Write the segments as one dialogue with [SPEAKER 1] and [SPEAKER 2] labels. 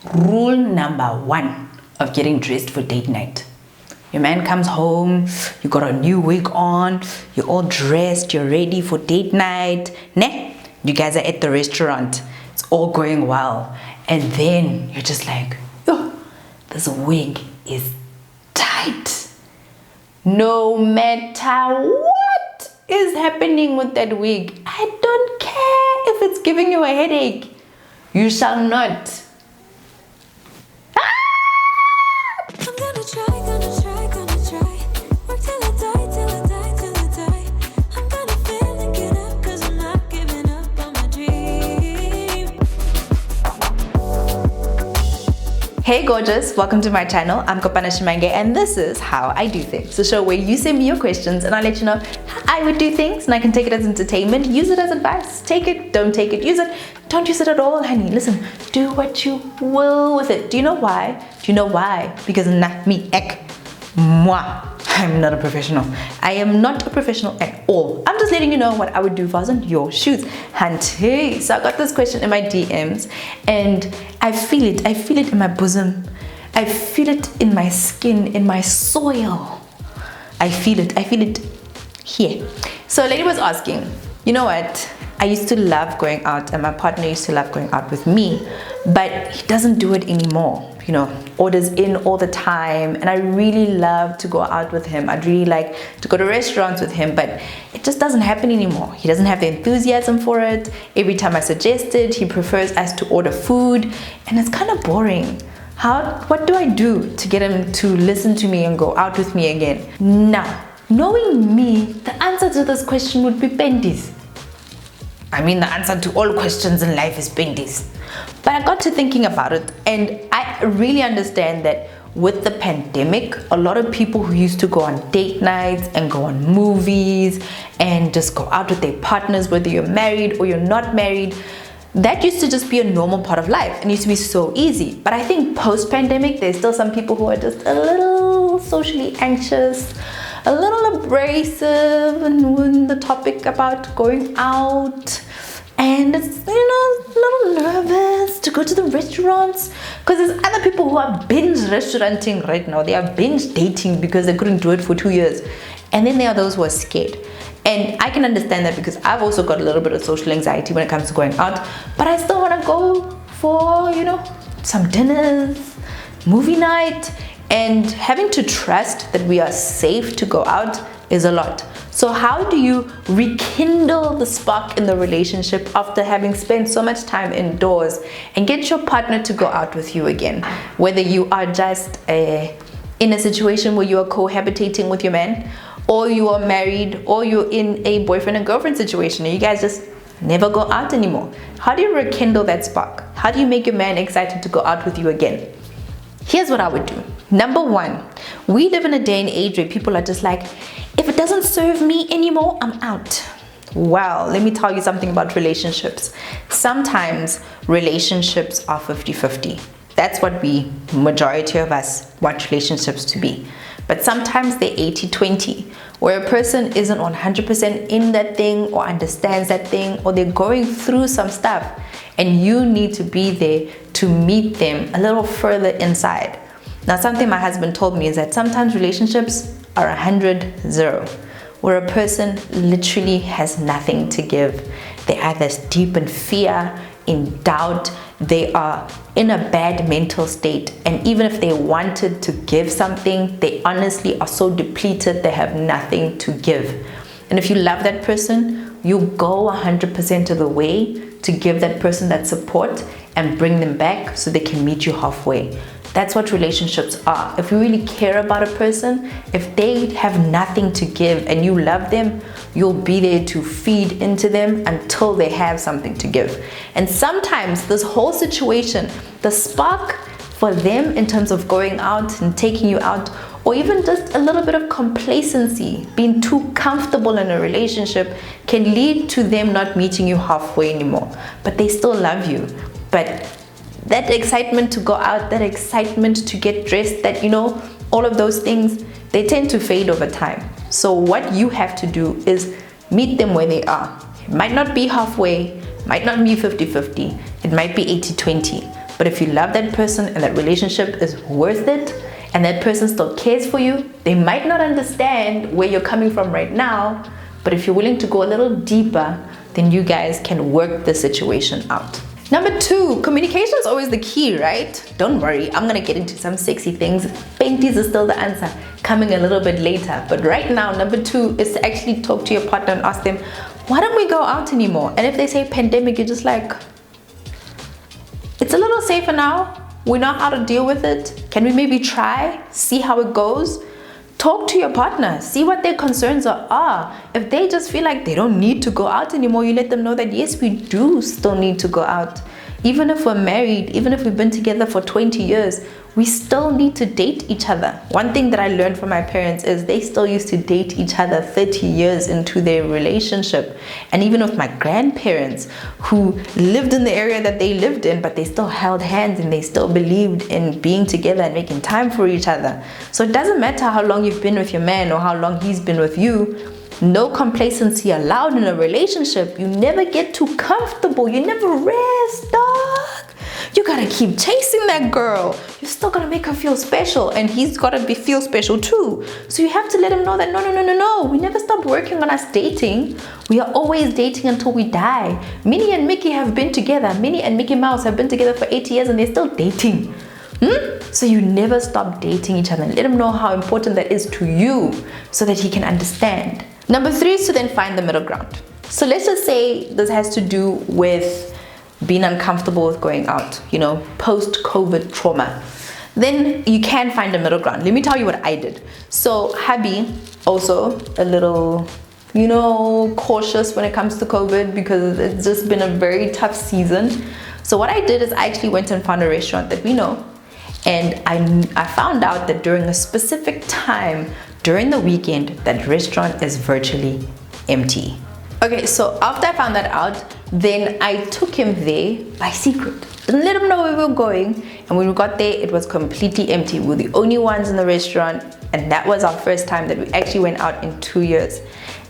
[SPEAKER 1] Rule number 1 of getting dressed for date night. Your man comes home, you got a new wig on, you're all dressed, you're ready for date night. Nah, you guys are at the restaurant, it's all going well. And then you're just like, yo, this wig is tight. No matter what is happening with that wig, I don't care if it's giving you a headache. You shall not. Hey gorgeous, welcome to my channel. I'm Kopana Shimange and this is How I Do Things, the show where you send me your questions and I let you know how I would do things, and I can take it as entertainment, use it as advice, take it, don't take it, use it, don't use it at all, honey. Listen, do what you will with it. Do you know why? Do you know why? Because I'm not a professional. I am not a professional at all. I'm just letting you know what I would do if I was in your shoes. Hunty. So I got this question in my DMs and I feel it in my bosom. I feel it in my skin, in my soil. I feel it here. So a lady was asking, you know what? I used to love going out and my partner used to love going out with me, but he doesn't do it anymore. You know, orders in all the time, and I really love to go out with him. I'd really like to go to restaurants with him, but it just doesn't happen anymore. He doesn't have the enthusiasm for it. Every time I suggest it, he prefers us to order food, and it's kind of boring. What do I do to get him to listen to me and go out with me again? Now, knowing me, the answer to this question would be bendies. I mean, the answer to all questions in life is bendies. But I got to thinking about it, and I really understand that with the pandemic, a lot of people who used to go on date nights and go on movies and just go out with their partners, whether you're married or you're not married, that used to just be a normal part of life and used to be so easy. But I think post-pandemic, there's still some people who are just a little socially anxious, a little abrasive, and when the topic about going out, and it's, you know, a little nervous to go to the restaurants because there's other people who are binge restauranting right now. They are binge dating because they couldn't do it for 2 years, and then there are those who are scared. And I can understand that because I've also got a little bit of social anxiety when it comes to going out, but I still want to go for, you know, some dinners, movie night, and having to trust that we are safe to go out is a lot. So how do you rekindle the spark in the relationship after having spent so much time indoors and get your partner to go out with you again? Whether you are just in a situation where you are cohabitating with your man, or you are married, or you're in a boyfriend and girlfriend situation and you guys just never go out anymore. How do you rekindle that spark? How do you make your man excited to go out with you again? Here's what I would do. Number 1, we live in a day and age where people are just like, if it doesn't serve me anymore, I'm out. Well, let me tell you something about relationships. Sometimes relationships are 50-50. That's what majority of us want relationships to be. But sometimes they're 80-20, where a person isn't 100% in that thing or understands that thing, or they're going through some stuff and you need to be there to meet them a little further inside. Now, something my husband told me is that sometimes relationships are 100-0, where a person literally has nothing to give. They're either deep in fear, in doubt, they are in a bad mental state, and even if they wanted to give something, they honestly are so depleted they have nothing to give. And if you love that person, you go 100% of the way to give that person that support and bring them back so they can meet you halfway. That's what relationships are. If you really care about a person, if they have nothing to give and you love them, you'll be there to feed into them until they have something to give. And sometimes this whole situation, the spark for them in terms of going out and taking you out, or even just a little bit of complacency, being too comfortable in a relationship, can lead to them not meeting you halfway anymore. But they still love you. But that excitement to go out, that excitement to get dressed, that, you know, all of those things, they tend to fade over time. So what you have to do is meet them where they are. It might not be halfway, might not be 50-50, it might be 80-20, But if you love that person and that relationship is worth it, and that person still cares for you, they might not understand where you're coming from right now, but if you're willing to go a little deeper, then you guys can work the situation out. Number 2, communication is always the key, right? Don't worry, I'm gonna get into some sexy things. Panties is still the answer, coming a little bit later. But right now, number 2 is to actually talk to your partner and ask them, why don't we go out anymore? And if they say pandemic, you're just like, it's a little safer now. We know how to deal with it. Can we maybe try, see how it goes? Talk to your partner, see what their concerns are. If they just feel like they don't need to go out anymore, you let them know that yes, we do still need to go out. Even if we're married, even if we've been together for 20 years, we still need to date each other. One thing that I learned from my parents is they still used to date each other 30 years into their relationship. And even with my grandparents who lived in the area that they lived in, but they still held hands and they still believed in being together and making time for each other. So it doesn't matter how long you've been with your man or how long he's been with you. No complacency allowed in a relationship. You never get too comfortable. You never rest, dog. You gotta keep chasing that girl. You're still gonna make her feel special, and he's gotta feel special too. So you have to let him know that no. We never stopped working on us dating. We are always dating until we die. Minnie and Mickey have been together. Minnie and Mickey Mouse have been together for 8 years and they're still dating. So you never stop dating each other. Let him know how important that is to you so that he can understand. Number 3 is to then find the middle ground. So let's just say this has to do with being uncomfortable with going out, post-COVID trauma. Then you can find a middle ground. Let me tell you what I did. So hubby, also a little, cautious when it comes to COVID because it's just been a very tough season. So what I did is I actually went and found a restaurant that we know. And I found out that during a specific time during the weekend, that restaurant is virtually empty. Okay, so after I found that out, then I took him there by secret. Didn't let him know where we were going. And when we got there, it was completely empty. We were the only ones in the restaurant. And that was our first time that we actually went out in 2 years.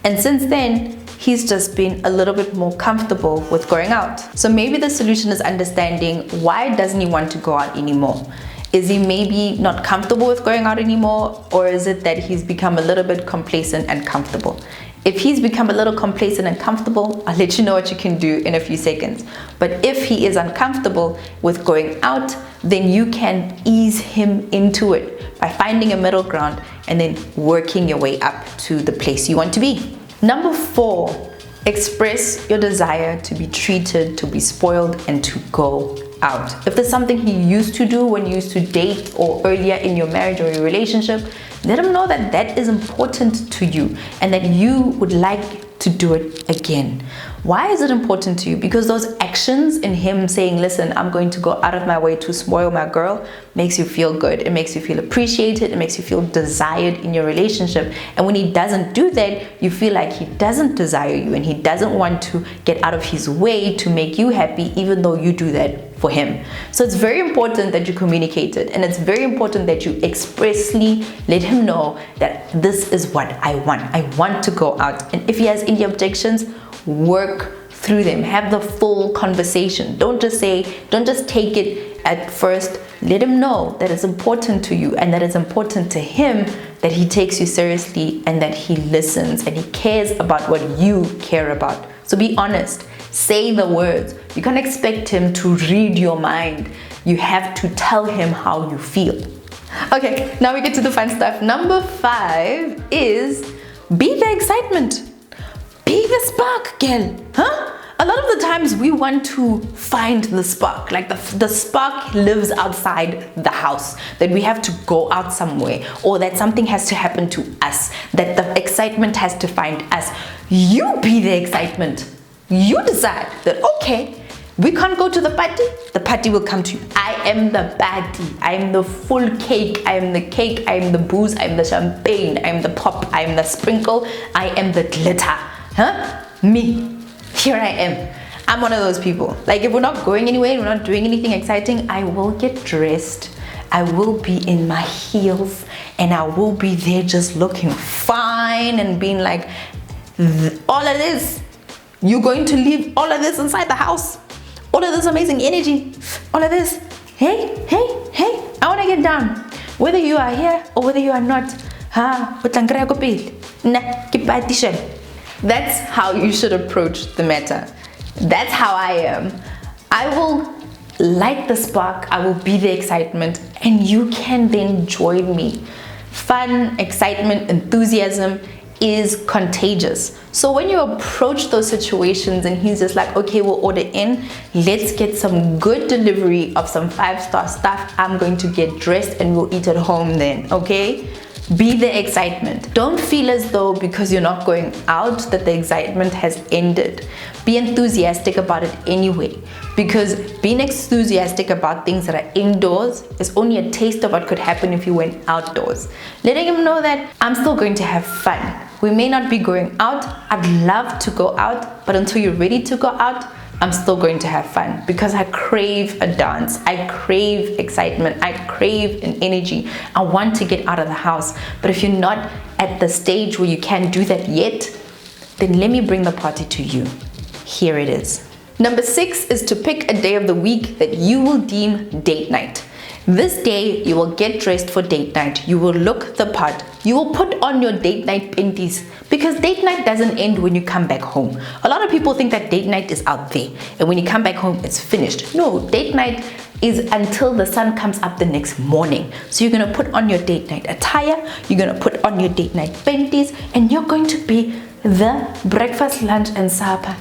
[SPEAKER 1] And since then, he's just been a little bit more comfortable with going out. So maybe the solution is understanding why doesn't he want to go out anymore? Is he maybe not comfortable with going out anymore? Or is it that he's become a little bit complacent and comfortable? If he's become a little complacent and comfortable, I'll let you know what you can do in a few seconds. But if he is uncomfortable with going out, then you can ease him into it by finding a middle ground and then working your way up to the place you want to be. Number 4, express your desire to be treated, to be spoiled, and to go out. If there's something he used to do when you used to date or earlier in your marriage or your relationship, let him know that that is important to you and that you would like to do it again. Why is it important to you? Because those actions in him saying, listen, I'm going to go out of my way to spoil my girl, makes you feel good. It makes you feel appreciated. It makes you feel desired in your relationship. And when he doesn't do that, you feel like he doesn't desire you and he doesn't want to get out of his way to make you happy, even though you do that for him. So it's very important that you communicate it, and it's very important that you expressly let him know that this is what I want. I want to go out. And if he has any objections, work through them. Have the full conversation. Don't just take it at first. Let him know that it's important to you and that it's important to him, that he takes you seriously and that he listens and he cares about what you care about. So be honest. Say the words. You can't expect him to read your mind. You have to tell him how you feel. Okay, now we get to the fun stuff. Number 5 is be the excitement. Be the spark, girl. Huh? A lot of the times we want to find the spark. Like the spark lives outside the house. That we have to go out somewhere, or that something has to happen to us. That the excitement has to find us. You be the excitement. You decide that, okay, we can't go to the party will come to you. I am the party. I am the full cake. I am the cake. I am the booze. I am the champagne. I am the pop. I am the sprinkle. I am the glitter. Huh? Me. Here I am. I'm one of those people. Like, if we're not going anywhere, we're not doing anything exciting, I will get dressed. I will be in my heels and I will be there just looking fine and being like, all of this, you're going to leave all of this inside the house. All of this amazing energy, all of this, Hey, I want to get down. Whether you are here or whether you are not. That's how you should approach the matter. That's how I am. I will light the spark, I will be the excitement, and you can then join me. Fun, excitement, enthusiasm is contagious. So when you approach those situations and he's just like, okay, we'll order in, let's get some good delivery of some 5-star stuff, I'm going to get dressed and we'll eat at home then, okay? Be the excitement. Don't feel as though because you're not going out that the excitement has ended. Be enthusiastic about it anyway, because being enthusiastic about things that are indoors is only a taste of what could happen if you went outdoors. Letting him know that I'm still going to have fun. We may not be going out. I'd love to go out, but until you're ready to go out, I'm still going to have fun because I crave a dance. I crave excitement. I crave an energy. I want to get out of the house. But if you're not at the stage where you can do that yet, then let me bring the party to you. Here it is. Number 6 is to pick a day of the week that you will deem date night. This day, you will get dressed for date night. You will look the part. You will put on your date night panties, because date night doesn't end when you come back home. A lot of people think that date night is out there and when you come back home, it's finished. No, date night is until the sun comes up the next morning. So you're going to put on your date night attire, you're going to put on your date night panties, and you're going to be the breakfast, lunch, and supper.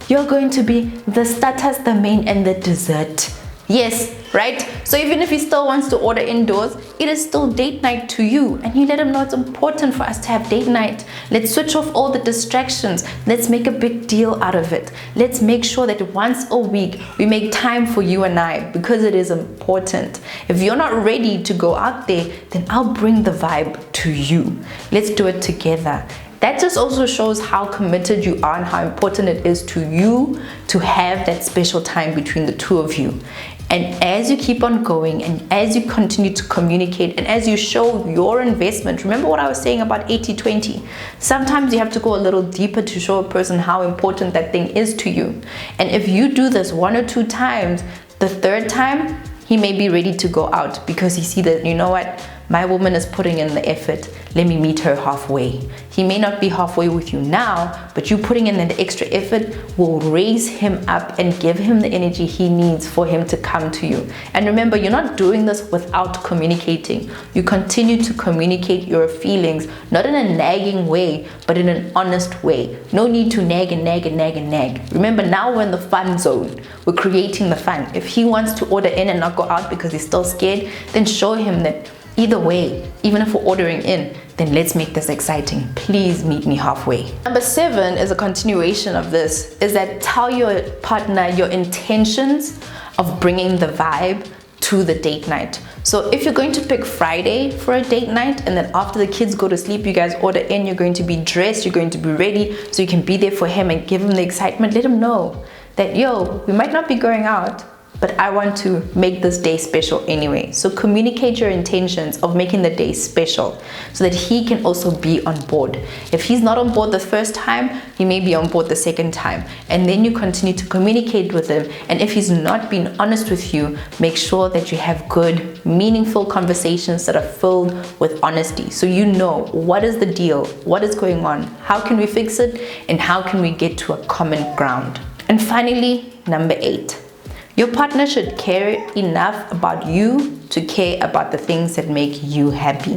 [SPEAKER 1] You're going to be the starters, the main, and the dessert. Yes, right? So even if he still wants to order indoors, it is still date night to you, and you let him know it's important for us to have date night. Let's switch off all the distractions. Let's make a big deal out of it. Let's make sure that once a week we make time for you and I, because it is important. If you're not ready to go out there, then I'll bring the vibe to you. Let's do it together. That just also shows how committed you are and how important it is to you to have that special time between the two of you. And as you keep on going and as you continue to communicate and as you show your investment, remember what I was saying about 80-20. Sometimes you have to go a little deeper to show a person how important that thing is to you. And if you do this 1 or 2 times, the 3rd time, he may be ready to go out because he sees that, you know what, my woman is putting in the effort. Let me meet her halfway. He may not be halfway with you now, but you putting in the extra effort will raise him up and give him the energy he needs for him to come to you. And remember, you're not doing this without communicating. You continue to communicate your feelings, not in a nagging way, but in an honest way. No need to nag and nag and nag and nag. Remember, now we're in the fun zone. We're creating the fun. If he wants to order in and not go out because he's still scared, then show him that either way, even if we're ordering in, then let's make this exciting. Please meet me halfway. Number 7 is a continuation of this, is that tell your partner your intentions of bringing the vibe to the date night. So if you're going to pick Friday for a date night and then after the kids go to sleep, you guys order in, you're going to be dressed, you're going to be ready so you can be there for him and give him the excitement, let him know that, yo, we might not be going out, but I want to make this day special anyway. So communicate your intentions of making the day special so that he can also be on board. If he's not on board the first time, he may be on board the second time. And then you continue to communicate with him. And if he's not being honest with you, make sure that you have good, meaningful conversations that are filled with honesty. So you know what is the deal, what is going on, how can we fix it, and how can we get to a common ground. And finally, number 8. Your partner should care enough about you to care about the things that make you happy,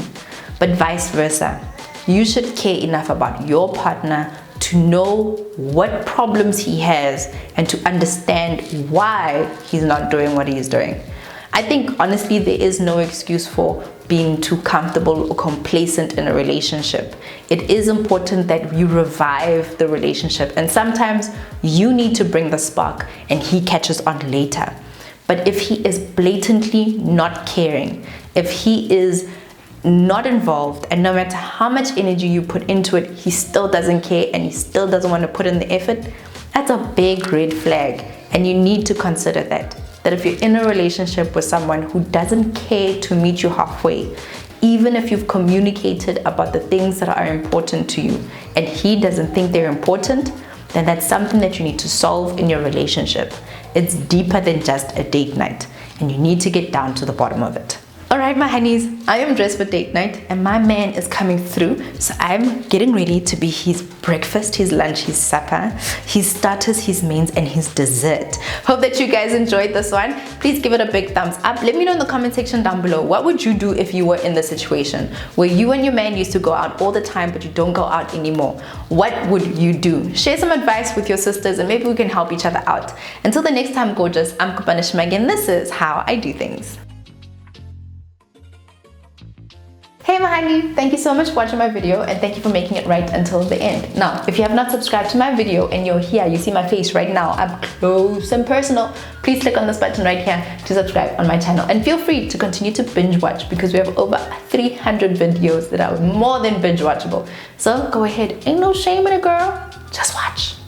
[SPEAKER 1] but vice versa. You should care enough about your partner to know what problems he has and to understand why he's not doing what he's doing. I think honestly there is no excuse for being too comfortable or complacent in a relationship. It is important that you revive the relationship, and sometimes you need to bring the spark and he catches on later. But if he is blatantly not caring, if he is not involved, and no matter how much energy you put into it, he still doesn't care and he still doesn't want to put in the effort, that's a big red flag. And you need to consider that if you're in a relationship with someone who doesn't care to meet you halfway, even if you've communicated about the things that are important to you and he doesn't think they're important, then that's something that you need to solve in your relationship. It's deeper than just a date night. and you need to get down to the bottom of it. Alright my honeys, I am dressed for date night and my man is coming through, so I'm getting ready to be his breakfast, his lunch, his supper, his starters, his mains, and his dessert. Hope that you guys enjoyed this one. Please give it a big thumbs up. Let me know in the comment section down below, what would you do if you were in this situation where you and your man used to go out all the time but you don't go out anymore? What would you do? Share some advice with your sisters and maybe we can help each other out. Until the next time gorgeous, I'm Kupanishma again. This is how I do things. Hey my honey, thank you so much for watching my video and thank you for making it right until the end. Now, if you have not subscribed to my video and you're here, you see my face right now, I'm close and personal, please click on this button right here to subscribe on my channel and feel free to continue to binge watch because we have over 300 videos that are more than binge watchable. So go ahead, ain't no shame in it girl, just watch.